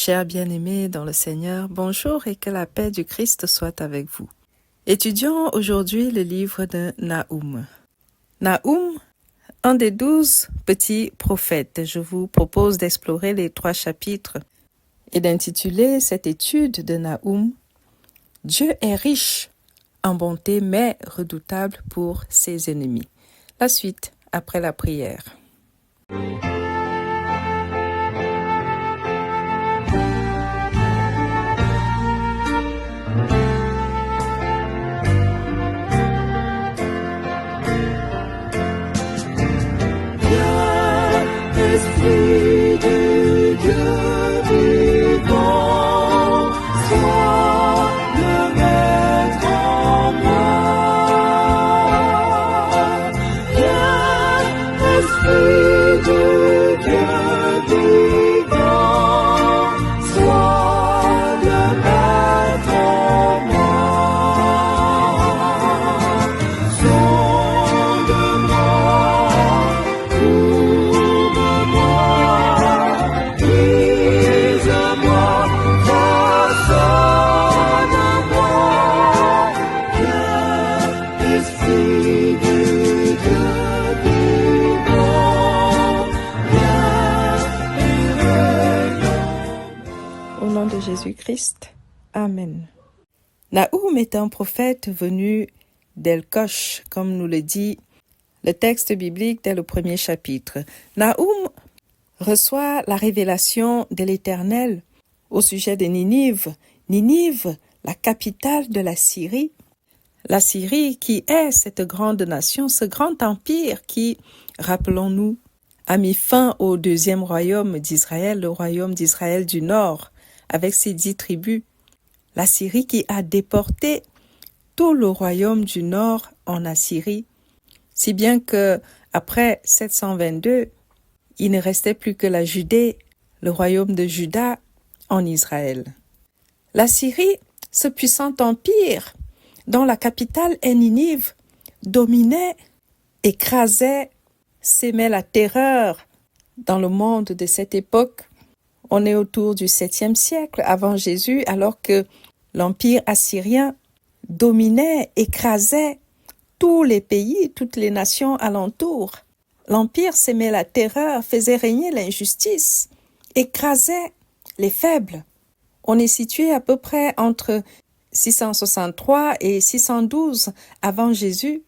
Chers bien-aimés dans le Seigneur, bonjour et que la paix du Christ soit avec vous. Étudions aujourd'hui le livre de Nahum. Nahum, un des 12 petits prophètes. Je vous propose d'explorer les 3 chapitres et d'intituler cette étude de Nahum « Dieu est riche en bonté mais redoutable pour ses ennemis ». La suite après la prière. Esprit du Dieu vivant, sois le maître en moi. Viens, Esprit du Dieu vivant, sois le maître en moi. Sonde-moi, Au nom de Jésus-Christ, Amen. Nahum est un prophète venu d'El-Kosh, comme nous le dit le texte biblique dès le premier chapitre. Nahum reçoit la révélation de l'Éternel au sujet de Ninive. Ninive, la capitale de la Syrie. La Syrie qui est cette grande nation, ce grand empire qui, rappelons-nous, a mis fin au 2e royaume d'Israël, le royaume d'Israël du Nord, avec ses 10 tribus. La Syrie qui a déporté tout le royaume du Nord en Assyrie, si bien que après 722, il ne restait plus que la Judée, le royaume de Juda, en Israël. La Syrie, ce puissant empire, dont la capitale est Ninive, dominait, écrasait, sémait la terreur dans le monde de cette époque. On est autour du 7e siècle avant Jésus, alors que l'empire assyrien dominait, écrasait tous les pays, toutes les nations alentour. L'empire sémait la terreur, faisait régner l'injustice, écrasait les faibles. On est situé à peu près entre 663 et 612 avant Jésus,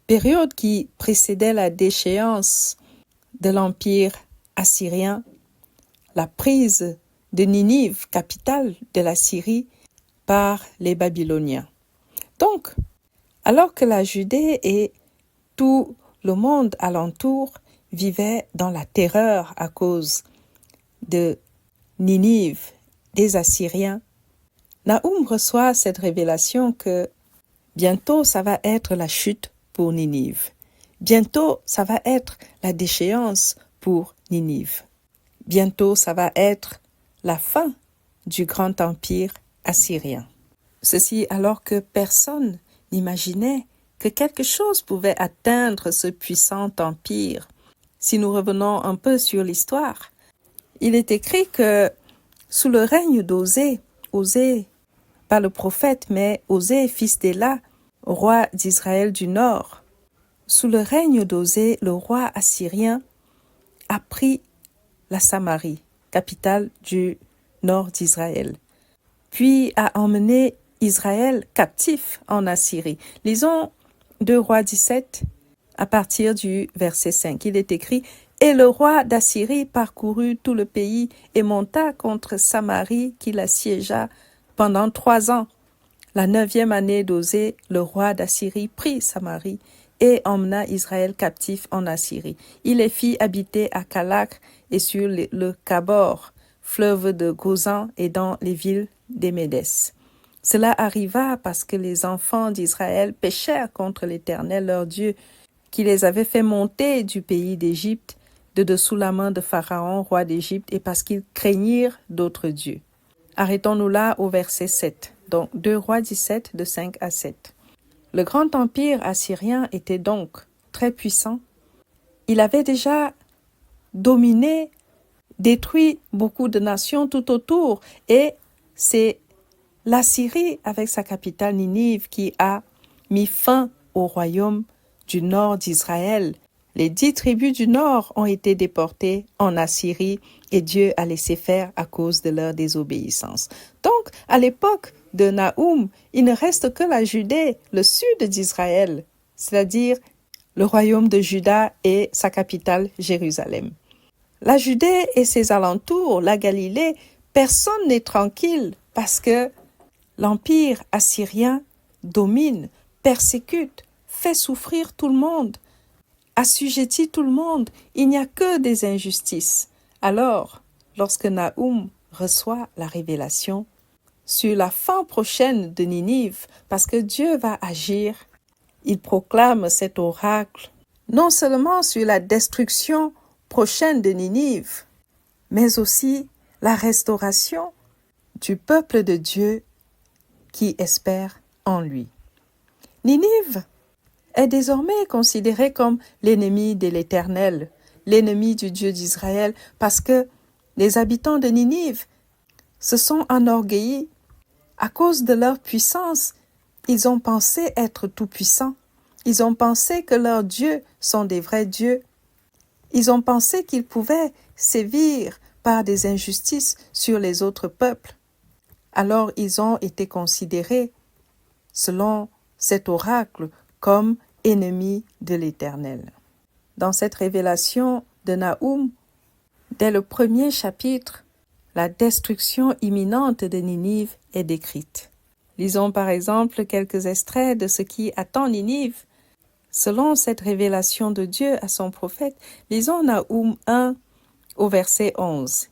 période qui précédait la déchéance de l'empire assyrien, la prise de Ninive, capitale de la Syrie, par les Babyloniens. Donc, alors que la Judée et tout le monde alentour vivaient dans la terreur à cause de Ninive, des Assyriens, Nahum reçoit cette révélation que bientôt ça va être la chute pour Ninive. Bientôt ça va être la déchéance pour Ninive. Bientôt ça va être la fin du grand empire assyrien. Ceci alors que personne n'imaginait que quelque chose pouvait atteindre ce puissant empire. Si nous revenons un peu sur l'histoire, il est écrit que sous le règne d'Osée, Osée, pas le prophète, mais Osée, fils d'Éla, roi d'Israël du Nord, sous le règne d'Osée, le roi assyrien a pris la Samarie, capitale du nord d'Israël, puis a emmené Israël captif en Assyrie. Lisons 2 Rois 17 à partir du verset 5. Il est écrit « Et le roi d'Assyrie parcourut tout le pays et monta contre Samarie qui l'assiégea pendant 3 ans. La 9e année d'Osée, le roi d'Assyrie prit Samarie et emmena Israël captif en Assyrie. Il les fit habiter à Calach et sur le Kabor, fleuve de Gozan et dans les villes des Médès. Cela arriva parce que les enfants d'Israël péchèrent contre l'Éternel leur Dieu, qui les avait fait monter du pays d'Égypte, de dessous la main de Pharaon, roi d'Égypte, et parce qu'ils craignirent d'autres dieux. Arrêtons-nous là au verset 7, donc 2 Rois 17, de 5 à 7. Le grand empire assyrien était donc très puissant. Il avait déjà dominé détruit beaucoup de nations tout autour. Et c'est la Syrie, avec sa capitale Ninive, qui a mis fin au royaume du nord d'Israël. Les 10 tribus du nord ont été déportées en Assyrie et Dieu a laissé faire à cause de leur désobéissance. Donc, à l'époque de Nahum, il ne reste que la Judée, le sud d'Israël, c'est-à-dire le royaume de Juda et sa capitale Jérusalem. La Judée et ses alentours, la Galilée, personne n'est tranquille parce que l'empire assyrien domine, persécute, fait souffrir tout le monde, assujettit tout le monde. Il n'y a que des injustices. Alors, lorsque Nahum reçoit la révélation sur la fin prochaine de Ninive, parce que Dieu va agir, il proclame cet oracle, non seulement sur la destruction prochaine de Ninive, mais aussi la restauration du peuple de Dieu qui espère en lui. Ninive est désormais considéré comme l'ennemi de l'Éternel, l'ennemi du Dieu d'Israël, parce que les habitants de Ninive se sont enorgueillis. À cause de leur puissance, ils ont pensé être tout-puissants. Ils ont pensé que leurs dieux sont des vrais dieux. Ils ont pensé qu'ils pouvaient sévir par des injustices sur les autres peuples. Alors ils ont été considérés, selon cet oracle, comme ennemis de l'Éternel. Dans cette révélation de Nahum, dès le premier chapitre, la destruction imminente de Ninive est décrite. Lisons par exemple quelques extraits de ce qui attend Ninive. Selon cette révélation de Dieu à son prophète, lisons Nahum 1 au verset 11.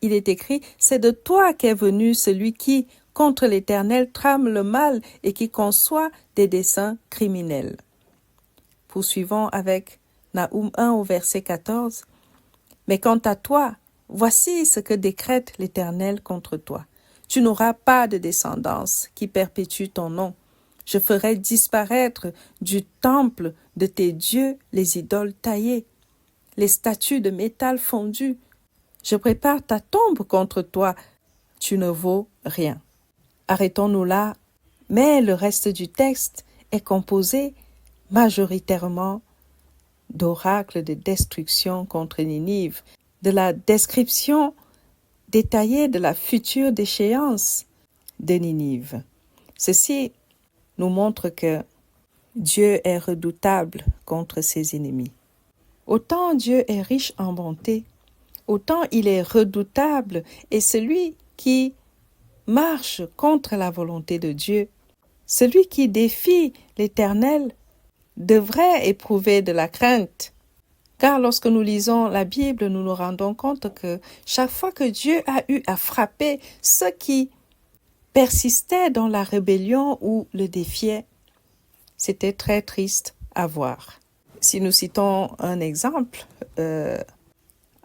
Il est écrit « C'est de toi qu'est venu celui qui, contre l'Éternel, trame le mal et qui conçoit des desseins criminels. » Poursuivons avec Nahum 1 au verset 14. « Mais quant à toi, voici ce que décrète l'Éternel contre toi. Tu n'auras pas de descendance qui perpétue ton nom. Je ferai disparaître du temple de tes dieux les idoles taillées, les statues de métal fondu. Je prépare ta tombe contre toi. Tu ne vaux rien. » Arrêtons-nous là, mais le reste du texte est composé majoritairement d'oracles de destruction contre Ninive, de la description détaillée de la future déchéance de Ninive. Ceci nous montre que Dieu est redoutable contre ses ennemis. Autant Dieu est riche en bonté, autant il est redoutable et celui qui marche contre la volonté de Dieu, celui qui défie l'Éternel, devrait éprouver de la crainte. Car lorsque nous lisons la Bible, nous nous rendons compte que chaque fois que Dieu a eu à frapper ceux qui persistaient dans la rébellion ou le défiaient, c'était très triste à voir. Si nous citons un exemple,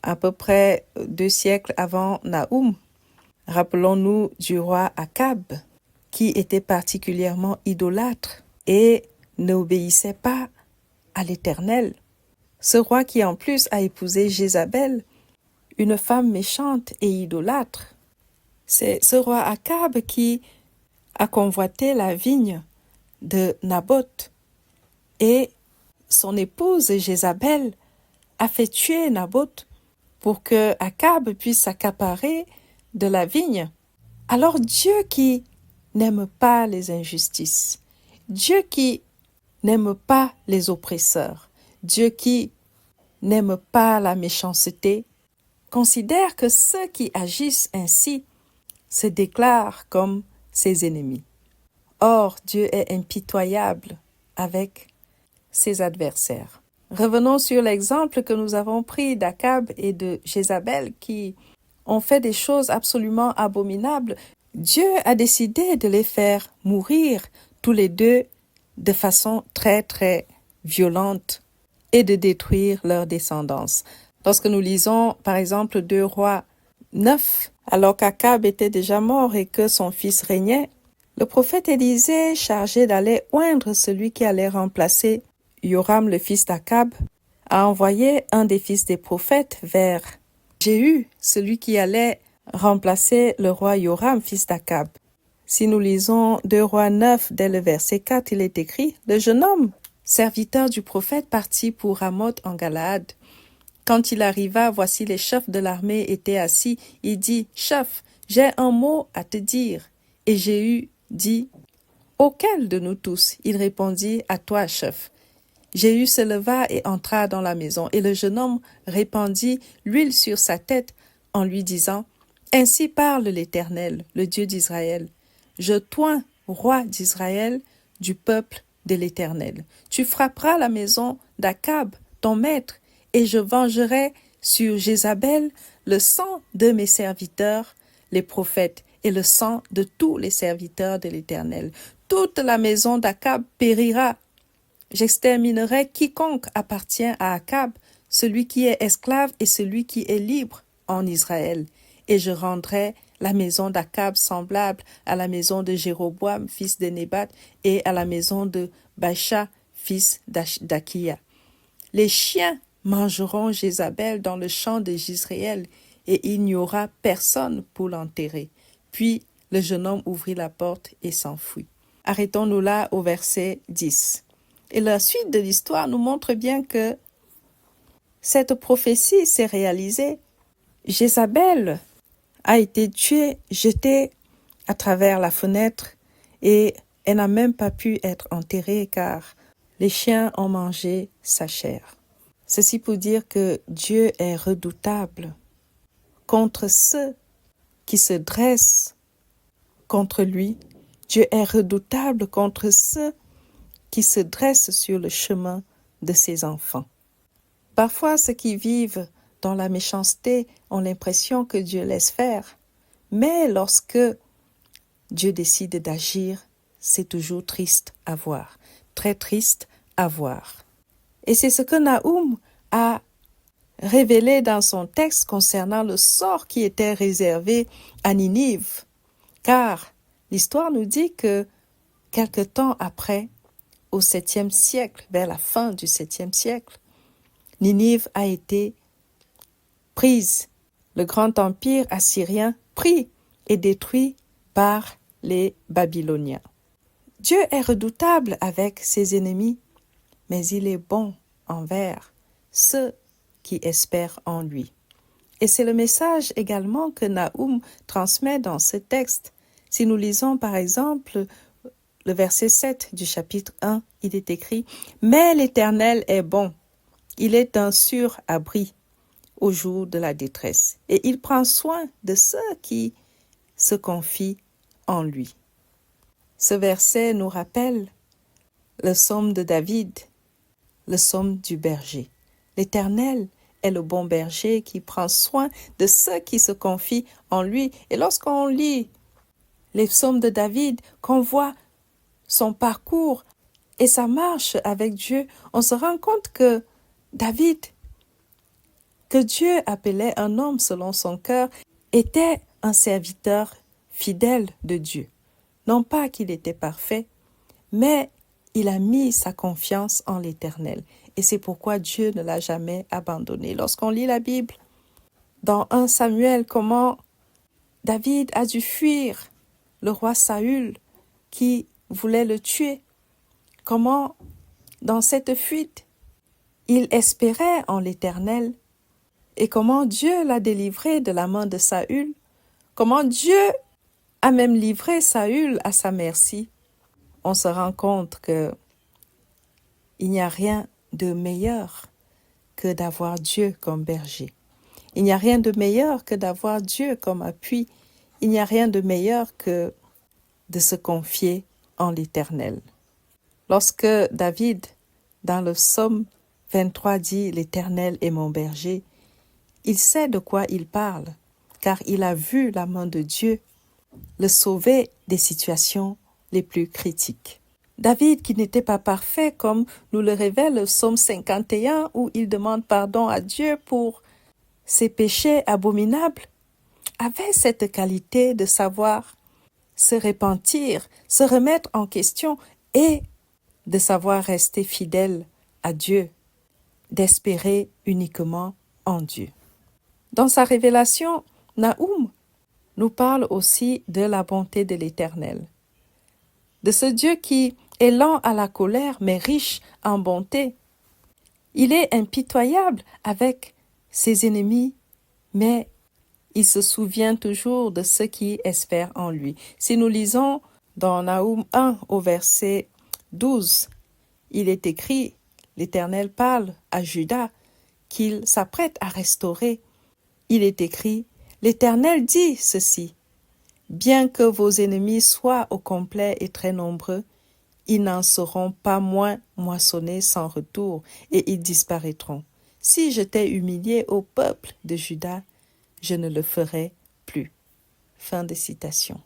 à peu près 2 siècles avant Nahum, rappelons-nous du roi Akab, qui était particulièrement idolâtre et n'obéissait pas à l'Éternel. Ce roi qui en plus a épousé Jézabel, une femme méchante et idolâtre. C'est ce roi Akab qui a convoité la vigne de Naboth et son épouse Jézabel a fait tuer Naboth pour que Akab puisse s'accaparer de la vigne. Alors Dieu qui n'aime pas les injustices, Dieu qui n'aime pas les oppresseurs, Dieu qui n'aime pas la méchanceté, considère que ceux qui agissent ainsi se déclarent comme ses ennemis. Or, Dieu est impitoyable avec ses adversaires. Revenons sur l'exemple que nous avons pris d'Akab et de Jézabel qui ont fait des choses absolument abominables. Dieu a décidé de les faire mourir tous les deux de façon très très violente et de détruire leur descendance. Lorsque nous lisons par exemple 2 Rois 9, alors qu'Akab était déjà mort et que son fils régnait, le prophète Élisée, chargé d'aller oindre celui qui allait remplacer Joram le fils d'Akab, a envoyé un des fils des prophètes vers Jéhu, celui qui allait remplacer le roi Joram, fils d'Akab. Si nous lisons 2 Rois 9, dès le verset 4, il est écrit « Le jeune homme, serviteur du prophète, partit pour Ramoth en Galaad. Quand il arriva, voici les chefs de l'armée étaient assis. Il dit « Chef, j'ai un mot à te dire. » Et Jéhu dit « Auquel de nous tous ?» Il répondit « À toi, chef. » Jéhu se leva et entra dans la maison, et le jeune homme répandit l'huile sur sa tête en lui disant « Ainsi parle l'Éternel, le Dieu d'Israël. Je t'oins, roi d'Israël, du peuple de l'Éternel. Tu frapperas la maison d'Akab, ton maître, et je vengerai sur Jézabel le sang de mes serviteurs, les prophètes, et le sang de tous les serviteurs de l'Éternel. Toute la maison d'Akab périra. J'exterminerai quiconque appartient à Akab, celui qui est esclave et celui qui est libre en Israël. Et je rendrai la maison d'Akab semblable à la maison de Jéroboam, fils de Nébat, et à la maison de Baïcha, fils d'Akia. Les chiens mangeront Jézabel dans le champ de Jisraël, et il n'y aura personne pour l'enterrer. Puis le jeune homme ouvrit la porte et s'enfuit. Arrêtons-nous là au verset 10. Et la suite de l'histoire nous montre bien que cette prophétie s'est réalisée. Jézabel a été tuée, jetée à travers la fenêtre, et elle n'a même pas pu être enterrée car les chiens ont mangé sa chair. Ceci pour dire que Dieu est redoutable contre ceux qui se dressent contre lui. Dieu est redoutable contre ceux qui se dressent sur le chemin de ses enfants. Parfois, ceux qui vivent dans la méchanceté ont l'impression que Dieu laisse faire. Mais lorsque Dieu décide d'agir, c'est toujours triste à voir, très triste à voir. Et c'est ce que Nahum a révélé dans son texte concernant le sort qui était réservé à Ninive. Car l'histoire nous dit que quelque temps après, au 7e siècle, vers la fin du 7e siècle, Ninive a été prise. Le grand empire assyrien pris et détruit par les Babyloniens. Dieu est redoutable avec ses ennemis, mais il est bon envers ceux qui espèrent en lui. Et c'est le message également que Nahum transmet dans ce texte. Si nous lisons par exemple le verset 7 du chapitre 1, il est écrit « Mais l'Éternel est bon, il est un sûr abri au jour de la détresse, et il prend soin de ceux qui se confient en lui. » Ce verset nous rappelle le psaume de David, le psaume du berger. L'Éternel est le bon berger qui prend soin de ceux qui se confient en lui. Et lorsqu'on lit les psaumes de David, qu'on voit son parcours et sa marche avec Dieu, on se rend compte que David, que Dieu appelait un homme selon son cœur, était un serviteur fidèle de Dieu. Non pas qu'il était parfait, mais il a mis sa confiance en l'Éternel. Et c'est pourquoi Dieu ne l'a jamais abandonné. Lorsqu'on lit la Bible, dans 1 Samuel, comment David a dû fuir le roi Saül qui voulait le tuer, comment dans cette fuite, il espérait en l'Éternel, et comment Dieu l'a délivré de la main de Saül, comment Dieu a même livré Saül à sa merci. On se rend compte que il n'y a rien de meilleur que d'avoir Dieu comme berger. Il n'y a rien de meilleur que d'avoir Dieu comme appui. Il n'y a rien de meilleur que de se confier en l'Éternel. Lorsque David, dans le psaume 23, dit « L'Éternel est mon berger », il sait de quoi il parle, car il a vu la main de Dieu le sauver des situations les plus critiques. David, qui n'était pas parfait, comme nous le révèle le psaume 51, où il demande pardon à Dieu pour ses péchés abominables, avait cette qualité de savoir se repentir, se remettre en question et de savoir rester fidèle à Dieu, d'espérer uniquement en Dieu. Dans sa révélation, Nahum nous parle aussi de la bonté de l'Éternel, de ce Dieu qui est lent à la colère mais riche en bonté. Il est impitoyable avec ses ennemis, mais il se souvient toujours de ceux qui espèrent en lui. Si nous lisons dans Nahum 1 au verset 12, il est écrit, l'Éternel parle à Juda qu'il s'apprête à restaurer. Il est écrit, l'Éternel dit ceci, bien que vos ennemis soient au complet et très nombreux, ils n'en seront pas moins moissonnés sans retour, et ils disparaîtront. Si je t'ai humilié au peuple de Juda, je ne le ferai plus. Fin de citation.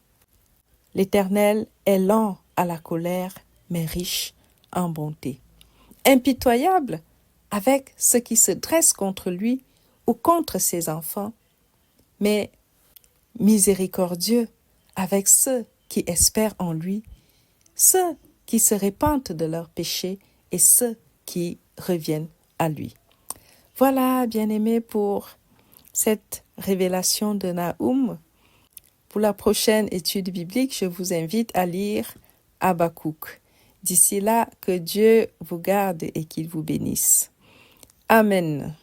L'Éternel est lent à la colère, mais riche en bonté. Impitoyable avec ceux qui se dressent contre lui ou contre ses enfants, mais miséricordieux avec ceux qui espèrent en lui, ceux qui se repentent de leurs péchés et ceux qui reviennent à lui. Voilà, bien-aimés, pour cette révélation de Nahum. Pour la prochaine étude biblique, je vous invite à lire Habakkuk. D'ici là, que Dieu vous garde et qu'il vous bénisse. Amen.